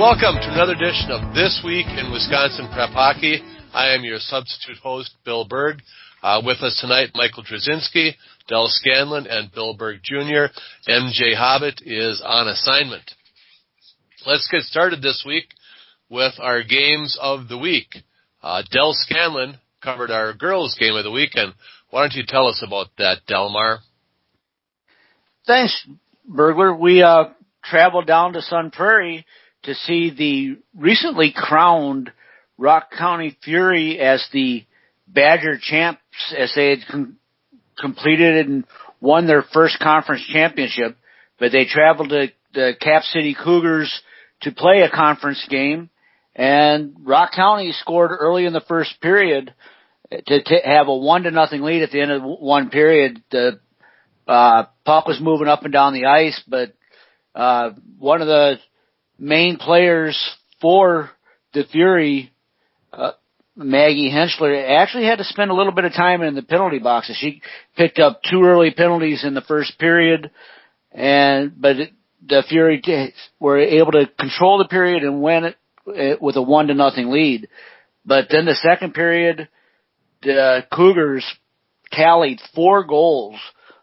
Welcome to another edition of This Week in Wisconsin Prep Hockey. I am your substitute host, Bill Berg. With us tonight, Michael Drzezinski, Del Scanlon, and Bill Berg Jr. MJ Hobbit is on assignment. Let's get started this week with our games of the week. Del Scanlon covered our girls' game of the week, and why don't you tell us about that, Delmar? Thanks, Burglar. We traveled down to Sun Prairie to see the recently crowned Rock County Fury as the Badger champs, as they had completed and won their first conference championship. But they traveled to the Cap City Cougars to play a conference game, and Rock County scored early in the first period to have a 1-0 lead at the end of one period. The puck was moving up and down the ice, but one of the main players for the Fury, Maggie Henschler, actually had to spend a little bit of time in the penalty boxes. She picked up 2 early penalties in the first period, but the Fury were able to control the period and win it with a 1-0 lead. But then the second period, the Cougars tallied 4 goals,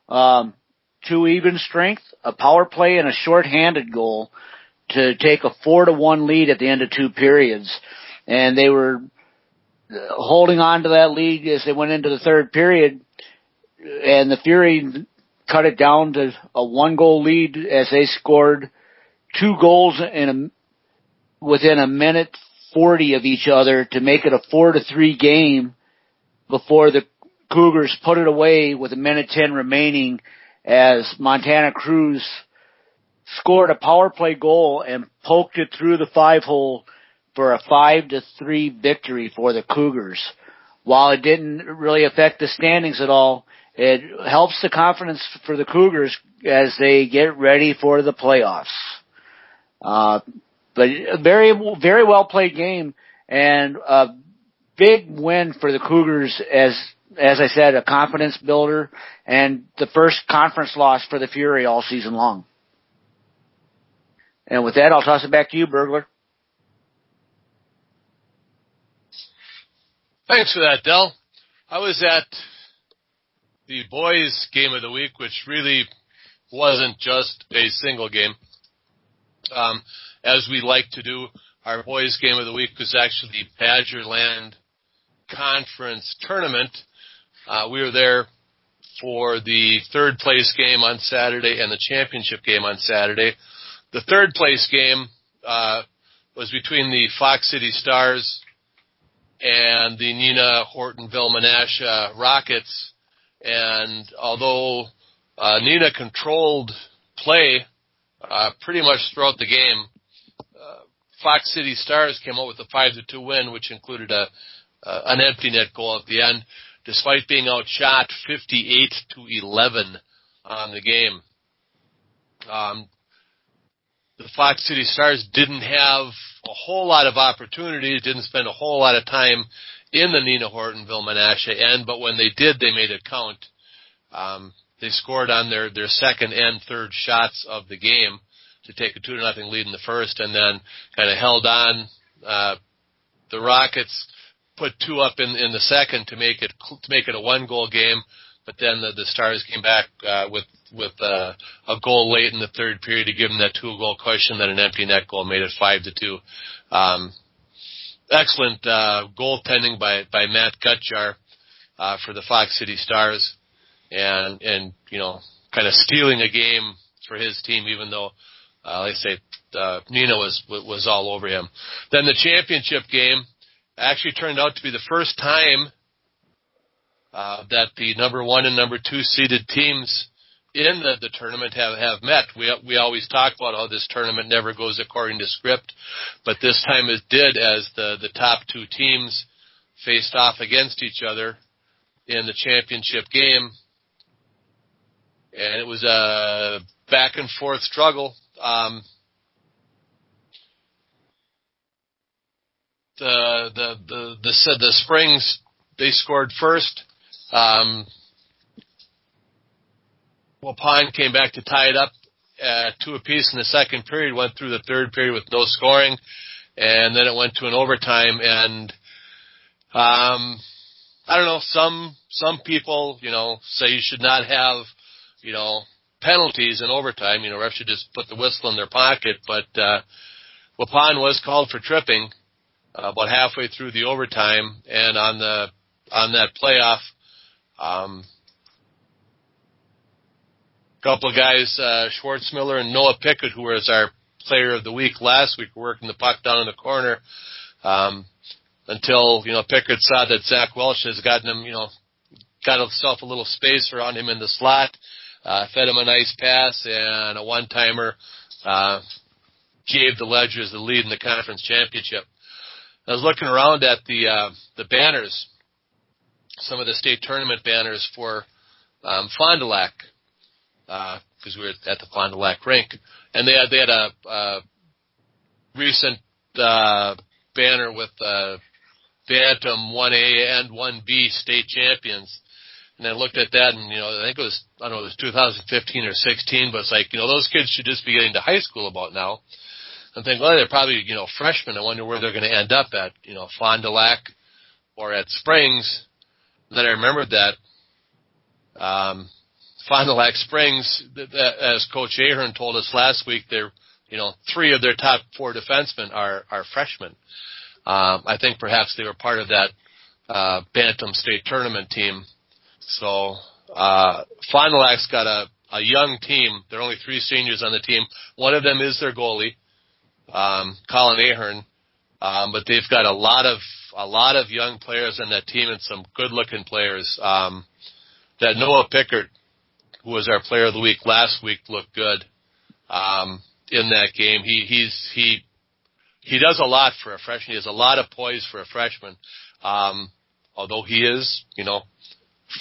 2 even strength, a power play, and a shorthanded goal to take a 4-1 lead at the end of 2 periods. And they were holding on to that lead as they went into the third period, and the Fury cut it down to a 1-goal lead as they scored 2 goals within a minute 40 of each other to make it a 4-3 game before the Cougars put it away with a minute 10 remaining as Montana Cruz scored a power play goal and poked it through the 5-hole for a 5-3 victory for the Cougars. While it didn't really affect the standings at all, it helps the confidence for the Cougars as they get ready for the playoffs. But a very, very well played game and a big win for the Cougars as I said, a confidence builder and the first conference loss for the Fury all season long. And with that, I'll toss it back to you, Burglar. Thanks for that, Del. I was at the boys' game of the week, which really wasn't just a single game. As we like to do, our boys' game of the week was actually the Badgerland Conference Tournament. We were there for the third place game on Saturday and the championship game on Saturday. The third place game was between the Fox City Stars and the Neenah Hortonville Menasha Rockets. And although Neenah controlled play pretty much throughout the game, Fox City Stars came out with a 5-2 win, which included an empty net goal at the end, despite being outshot 58-11 on the game. The Fox City Stars didn't have a whole lot of opportunities, didn't spend a whole lot of time in the Neenah Hortonville Menasha end, but when they did, they made it count. They scored on their second and third shots of the game to take a 2-0 lead in the first, and then kind of held on. The Rockets put 2 up in the second to make it a 1-goal game, but then the Stars came back with a goal late in the third period to give them that 2-goal cushion. Then an empty net goal made it 5-2. Excellent goaltending by Matt Gutjar for the Fox City Stars, and kind of stealing a game for his team, even though like I say Neenah was all over him. Then the championship game actually turned out to be the first time that the number 1 and number 2 seeded teams in the tournament have met. We always talk about how this tournament never goes according to script, but this time it did, as the top 2 teams faced off against each other in the championship game, and it was a back and forth struggle. The Springs, they scored first. Waupun came back to tie it up 2 apiece in the second period, went through the third period with no scoring, and then it went to an overtime. And I don't know, some people, say you should not have, penalties in overtime. Refs should just put the whistle in their pocket. But Waupun was called for tripping about halfway through the overtime, and on that playoff, couple of guys, Schwartzmiller and Noah Pickett, who was our player of the week last week, were working the puck down in the corner until Pickett saw that Zach Welch has gotten him, got himself a little space around him in the slot, fed him a nice pass, and a one-timer gave the Ledgers the lead in the conference championship. I was looking around at the banners, some of the state tournament banners for Fond du Lac, because we were at the Fond du Lac rink, and they had a recent banner with Bantam 1A and 1B state champions. And I looked at that, and I think it was 2015 or 16, but it's like those kids should just be getting to high school about now. I'm thinking, well, they're probably freshmen. I wonder where they're going to end up at, Fond du Lac or at Springs. And then I remembered that Fond du Lac Springs, as Coach Ahern told us last week, they're 3 of their top 4 defensemen are freshmen. I think perhaps they were part of that Bantam State Tournament team. So Fond du Lac's got a young team. There are only 3 seniors on the team. One of them is their goalie, Colin Ahern, but they've got a lot of young players on that team and some good-looking players. That Noah Pickard, who was our player of the week last week, looked good in that game. He does a lot for a freshman. He has a lot of poise for a freshman. Although he is,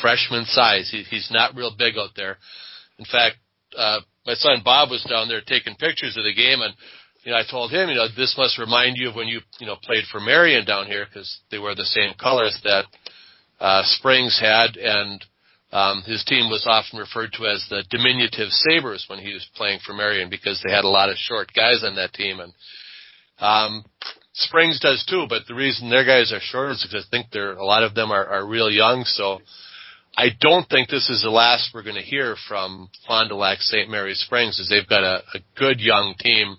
freshman size. He's not real big out there. In fact, my son Bob was down there taking pictures of the game, and I told him, this must remind you of when you played for Marion down here, because they wear the same colors that Springs had, and his team was often referred to as the diminutive Sabres when he was playing for Marion, because they had a lot of short guys on that team. And Springs does too, but the reason their guys are short is because I think a lot of them are real young. So I don't think this is the last we're going to hear from Fond du Lac St. Mary's Springs, as they've got a good young team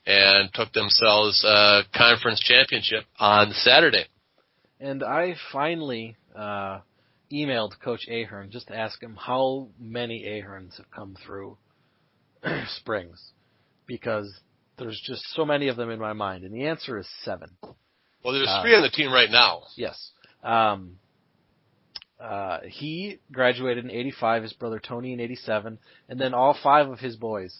and took themselves a conference championship on Saturday. And I finally emailed Coach Ahern just to ask him how many Aherns have come through Springs, because there's just so many of them in my mind, and the answer is 7. Well, there's 3 on the team right now. Yes. He graduated in 85, his brother Tony in 87, and then all 5 of his boys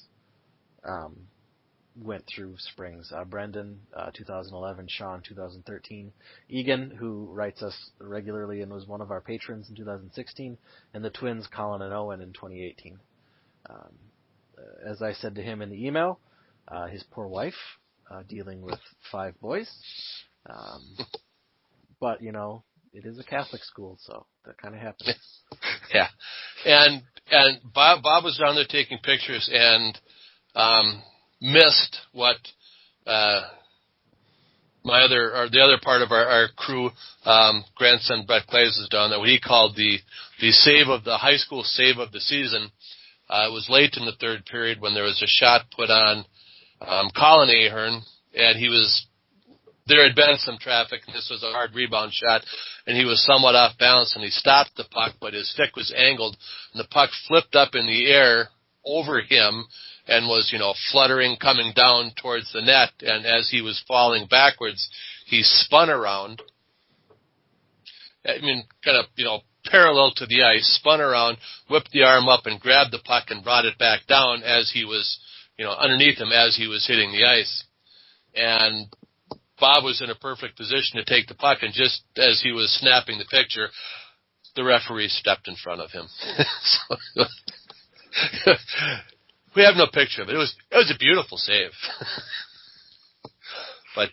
went through Springs. Brendan, 2011, Sean, 2013, Egan, who writes us regularly and was one of our patrons in 2016, and the twins, Colin and Owen, in 2018. As I said to him in the email, his poor wife, dealing with 5 boys. But, it is a Catholic school, so that kind of happens. Yeah. And Bob was down there taking pictures and missed what the other part of our crew, grandson Brett Clays, was down there, what he called the high school save of the season. It was late in the third period when there was a shot put on Colin Ahern, and there had been some traffic, and this was a hard rebound shot, and he was somewhat off balance, and he stopped the puck, but his stick was angled, and the puck flipped up in the air over him and was, fluttering, coming down towards the net, and as he was falling backwards, he spun around, kind of, parallel to the ice, spun around, whipped the arm up, and grabbed the puck and brought it back down as he was, underneath him as he was hitting the ice. And Bob was in a perfect position to take the puck, and just as he was snapping the picture, the referee stepped in front of him. We have no picture of it. It was a beautiful save. But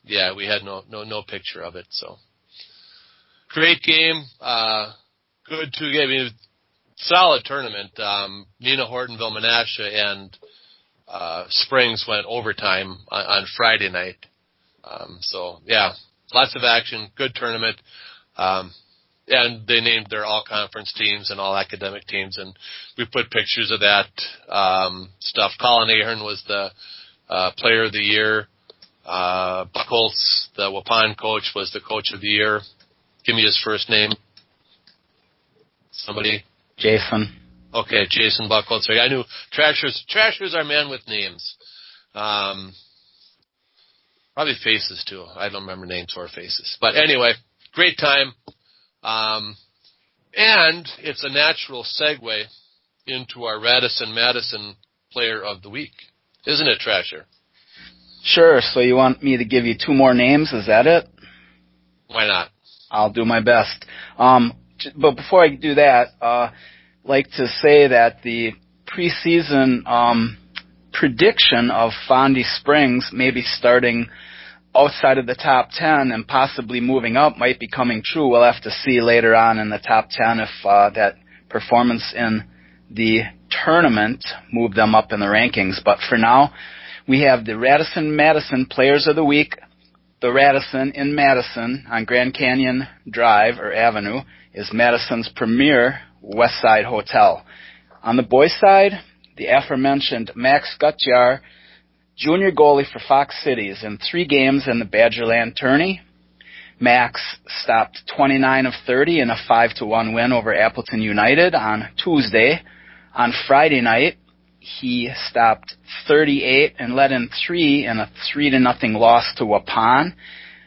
we had no picture of it. So great game. Good 2 games. solid tournament. Nina Hortonville, Menasha, and Springs went overtime on Friday night. So yeah, lots of action, good tournament. And they named their all-conference teams and all-academic teams, and we put pictures of that stuff. Colin Ahern was the player of the year. Buckholz, the Waupun coach, was the coach of the year. Give me his first name. Somebody? Jason. Okay, Jason Buckholz. I knew Trasher's our man with names. Probably faces, too. I don't remember names or faces. But anyway, great time. And it's a natural segue into our Radisson Madison Player of the Week. Isn't it, Trasher? Sure. So you want me to give you 2 more names? Is that it? Why not? I'll do my best. But before I do that, like to say that the preseason prediction of Fondy Springs maybe starting outside of the top 10 and possibly moving up might be coming true. We'll have to see later on in the top 10 if that performance in the tournament moved them up in the rankings. But for now, we have the Radisson Madison Players of the Week. The Radisson in Madison on Grand Canyon Drive or Avenue is Madison's premier West Side hotel. On the boys' side, the aforementioned Max Gutjahr, junior goalie for Fox Cities in 3 games in the Badgerland tourney. Max stopped 29 of 30 in a 5-1 win over Appleton United on Tuesday. On Friday night, he stopped 38 and let in 3 in a 3-0 loss to Waupun.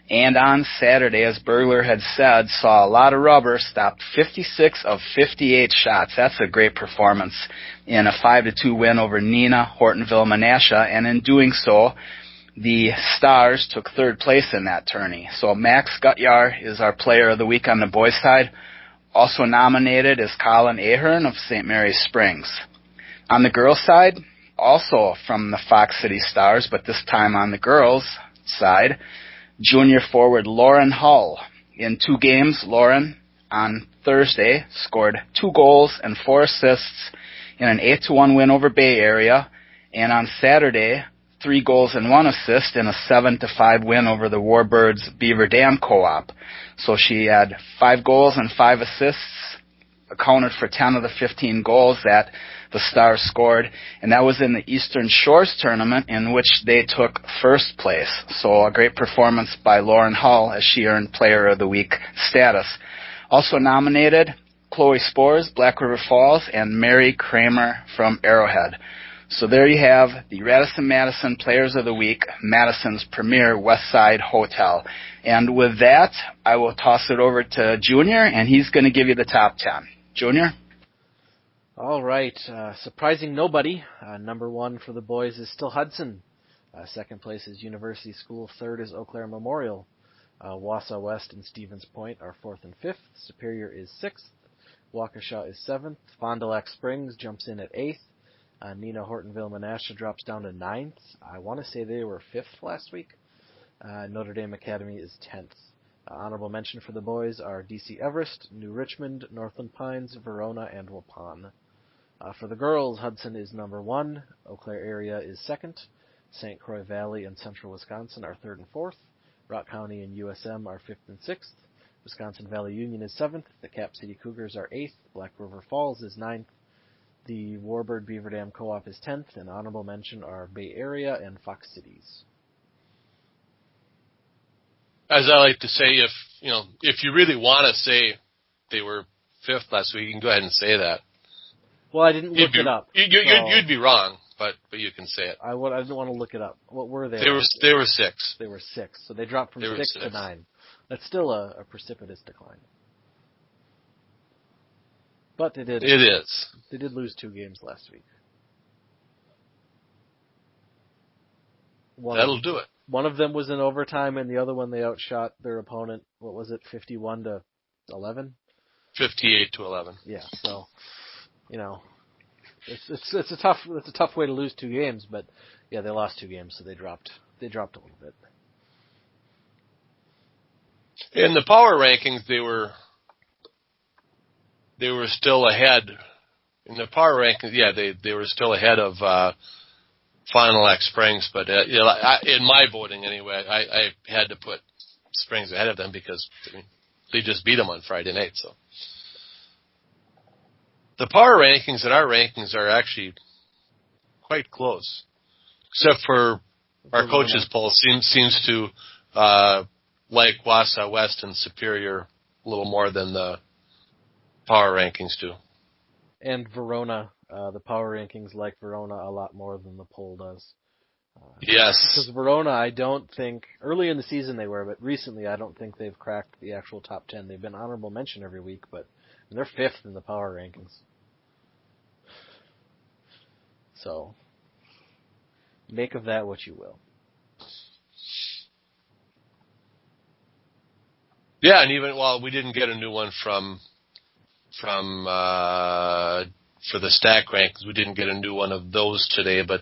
And on Saturday, as Bergler had said, saw a lot of rubber, stopped 56 of 58 shots. That's a great performance in a 5-2 win over Nina Hortonville, Menasha. And in doing so, the Stars took 3rd place in that tourney. So Max Gutjahr is our Player of the Week on the boys' side. Also nominated is Colin Ahern of St. Mary's Springs. On the girls' side, also from the Fox City Stars, but this time on the girls' side, junior forward Lauren Hull. In 2 games, Lauren on Thursday scored 2 goals and 4 assists in an 8-1 win over Bay Area, and on Saturday, 3 goals and 1 assist in a 7-5 win over the Warbirds Beaver Dam Co-op. So she had 5 goals and 5 assists, accounted for 10 of the 15 goals that the Stars scored, and that was in the Eastern Shores tournament in which they took 1st place. So a great performance by Lauren Hull as she earned Player of the Week status. Also nominated, Chloe Spores, Black River Falls, and Mary Kramer from Arrowhead. So there you have the Radisson Madison Players of the Week, Madison's premier West Side hotel. And with that, I will toss it over to Junior, and he's going to give you the top 10. Junior? All right. Surprising nobody. Number 1 for the boys is still Hudson. 2nd place is University School. 3rd is Eau Claire Memorial. Wausau West and Stevens Point are 4th and 5th. Superior is 6th. Waukesha is 7th. Fond du Lac Springs jumps in at 8th. Nina Hortonville Menasha drops down to 9th. I want to say they were 5th last week. Notre Dame Academy is 10th. Honorable mention for the boys are DC Everest, New Richmond, Northland Pines, Verona, and Waupun. For the girls, Hudson is number 1. Eau Claire area is 2nd. St. Croix Valley and Central Wisconsin are 3rd and 4th. Rock County and USM are 5th and 6th. Wisconsin Valley Union is 7th. The Cap City Cougars are 8th. Black River Falls is 9th. The Warbird Beaver Dam Co-op is 10th. And honorable mention are Bay Area and Fox Cities. As I like to say, if you really want to say they were 5th last week, you can go ahead and say that. Well, I didn't look it up. You'd be wrong, but you can say it. I didn't want to look it up. What were they? They were 6. They were 6. So they dropped from 6 to 9. That's still a precipitous decline. But they did. It is. They did lose 2 games last week. That'll do it. One of them was in overtime, and the other one they outshot their opponent. What was it? 51-11. 58-11. Yeah. So, it's a tough way to lose 2 games, but yeah, they lost 2 games, so they dropped a little bit. In the power rankings, they were still ahead In the power rankings, yeah, they were still ahead of Fond du Lac Springs, but in my voting anyway, I had to put Springs ahead of them because they just beat them on Friday night. So the power rankings and our rankings are actually quite close, except for our coaches poll seems to like Wausau West and Superior a little more than the power rankings do. And Verona, the power rankings like Verona a lot more than the poll does. Yes. Because Verona, I don't think, early in the season they were, but recently I don't think they've cracked the actual top 10. They've been honorable mention every week, but they're 5th in the power rankings. So, make of that what you will. Yeah, and even while we didn't get a new one from for the stack rankings, we didn't get a new one of those today, but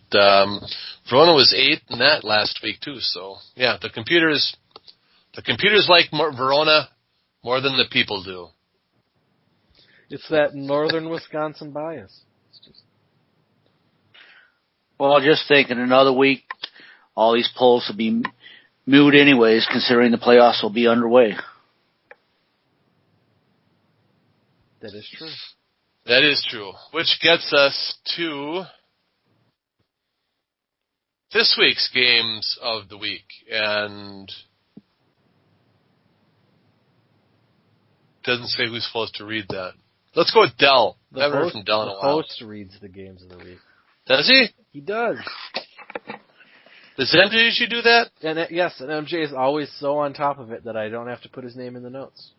Verona was 8th in that last week too. So yeah, the computers like Verona more than the people do. It's that northern Wisconsin bias. Well, just think in another week, all these polls will be moot anyways, considering the playoffs will be underway. That is true. That is true. Which gets us to this week's games of the week. And doesn't say who's supposed to read that. Let's go with Dell. I haven't heard from Dell in a while. The host reads the games of the week. Does he? He does. Does MJ usually do that? And yes, and MJ is always so on top of it that I don't have to put his name in the notes.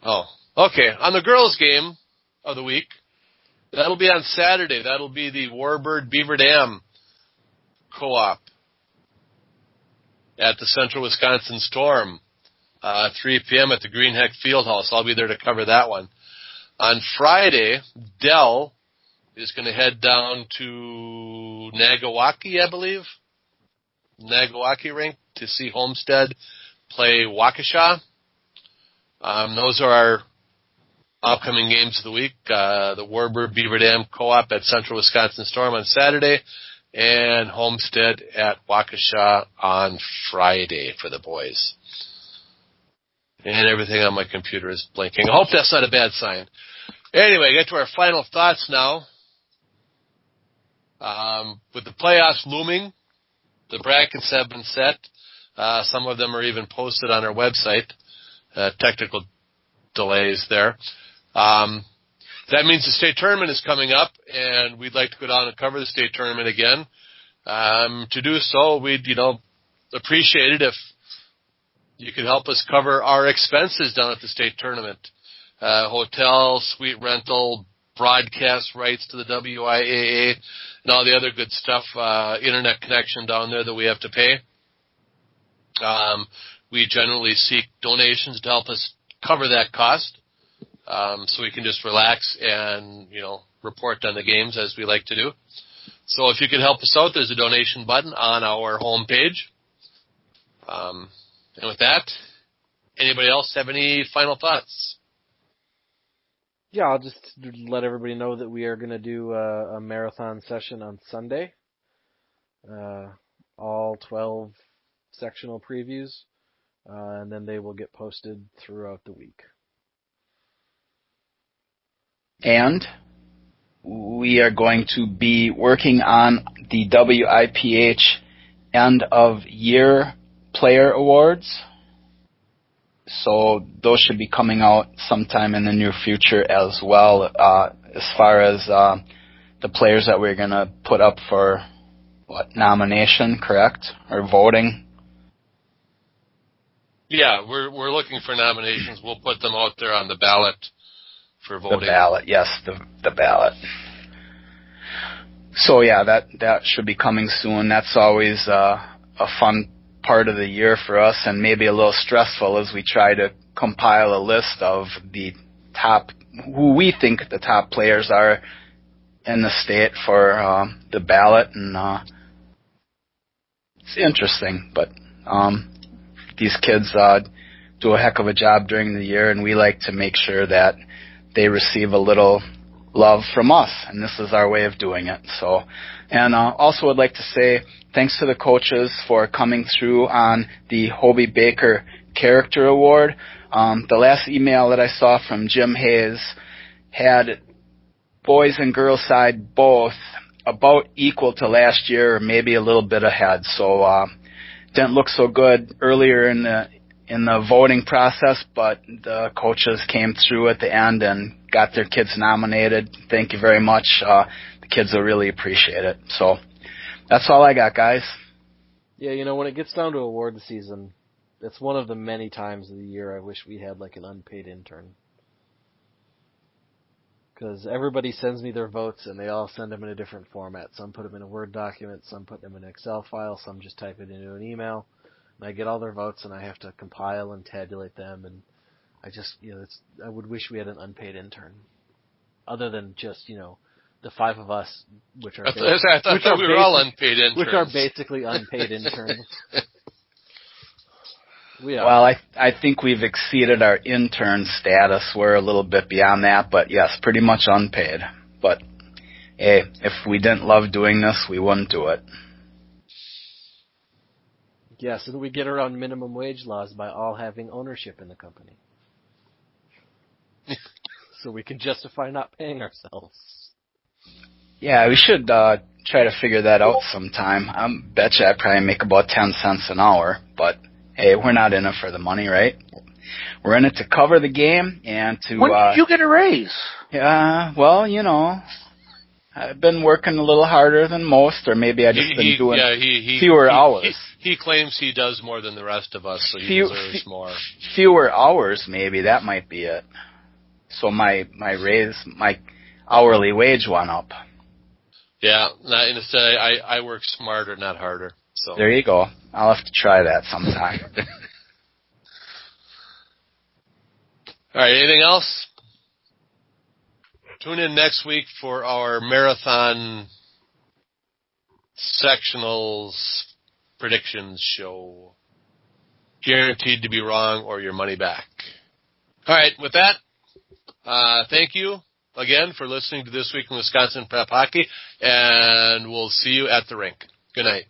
Oh, okay. On the girls' game of the week, that'll be on Saturday. That'll be the Warbird Beaver Dam Co-op at the Central Wisconsin Storm, 3 p.m. at the Greenheck Fieldhouse. I'll be there to cover that one. On Friday, Dell is going to head down to Nagawaki, I believe. Nagawaki rink to see Homestead play Waukesha. Those are our upcoming games of the week. The Warbird Beaver Dam Co-op at Central Wisconsin Storm on Saturday, and Homestead at Waukesha on Friday for the boys. And everything on my computer is blinking. I hope that's not a bad sign. Anyway, get to our final thoughts now. With the playoffs looming, the brackets have been set. Some of them are even posted on our website. Technical delays there. That means the state tournament is coming up, and we'd like to go down and cover the state tournament again. To do so, we'd, appreciate it if you could help us cover our expenses down at the state tournament. Hotel, suite rental, broadcast rights to the WIAA, and all the other good stuff, internet connection down there that we have to pay. We generally seek donations to help us cover that cost, so we can just relax and, report on the games as we like to do. So if you could help us out, there's a donation button on our homepage. And with that, anybody else have any final thoughts? Yeah, I'll just let everybody know that we are going to do a marathon session on Sunday. All 12 sectional previews, and then they will get posted throughout the week. And we are going to be working on the WIPH end of year player awards. So those should be coming out sometime in the near future as well, as far as the players that we're going to put up for nomination, correct? Or voting? Yeah, we're looking for nominations. We'll put them out there on the ballot for voting. The ballot, yes, the ballot. So yeah, that should be coming soon. That's always a fun part of the year for us, and maybe a little stressful as we try to compile a list of the top, who we think the top players are in the state for the ballot, and it's interesting, but these kids do a heck of a job during the year, and we like to make sure that they receive a little love from us, and this is our way of doing it. So, and also would like to say thanks to the coaches for coming through on the Hobie Baker Character Award. The last email that I saw from Jim Hayes had boys and girls side both about equal to last year, or maybe a little bit ahead. So didn't look so good earlier in the voting process, but the coaches came through at the end and got their kids nominated. Thank you very much. The kids will really appreciate it. So that's all I got, guys. Yeah, when it gets down to award season, it's one of the many times of the year I wish we had like an unpaid intern. Because everybody sends me their votes, and they all send them in a different format. Some put them in a Word document, some put them in an Excel file, some just type it into an email. And I get all their votes, and I have to compile and tabulate them. And I just, I would wish we had an unpaid intern, other than just, the five of us, which are I thought we were all unpaid interns, which are basically unpaid interns. Well, I think we've exceeded our intern status. We're a little bit beyond that, but yes, pretty much unpaid. But hey, if we didn't love doing this, we wouldn't do it. Yes, and we get around minimum wage laws by all having ownership in the company. So we can justify not paying ourselves. Yeah, we should try to figure that out sometime. I betcha I probably make about 10 cents an hour, but hey, we're not in it for the money, right? We're in it to cover the game and to... When did you get a raise? Yeah, well, I've been working a little harder than most, or maybe I've just been doing fewer hours. He claims he does more than the rest of us, so he deserves more. Fewer hours, maybe. That might be it. So my hourly wage went up. Yeah, instead I work smarter, not harder. So there you go. I'll have to try that sometime. All right, anything else? Tune in next week for our marathon sectionals predictions show. Guaranteed to be wrong or your money back. All right, with that, thank you again for listening to This Week in Wisconsin Prep Hockey, and we'll see you at the rink. Good night.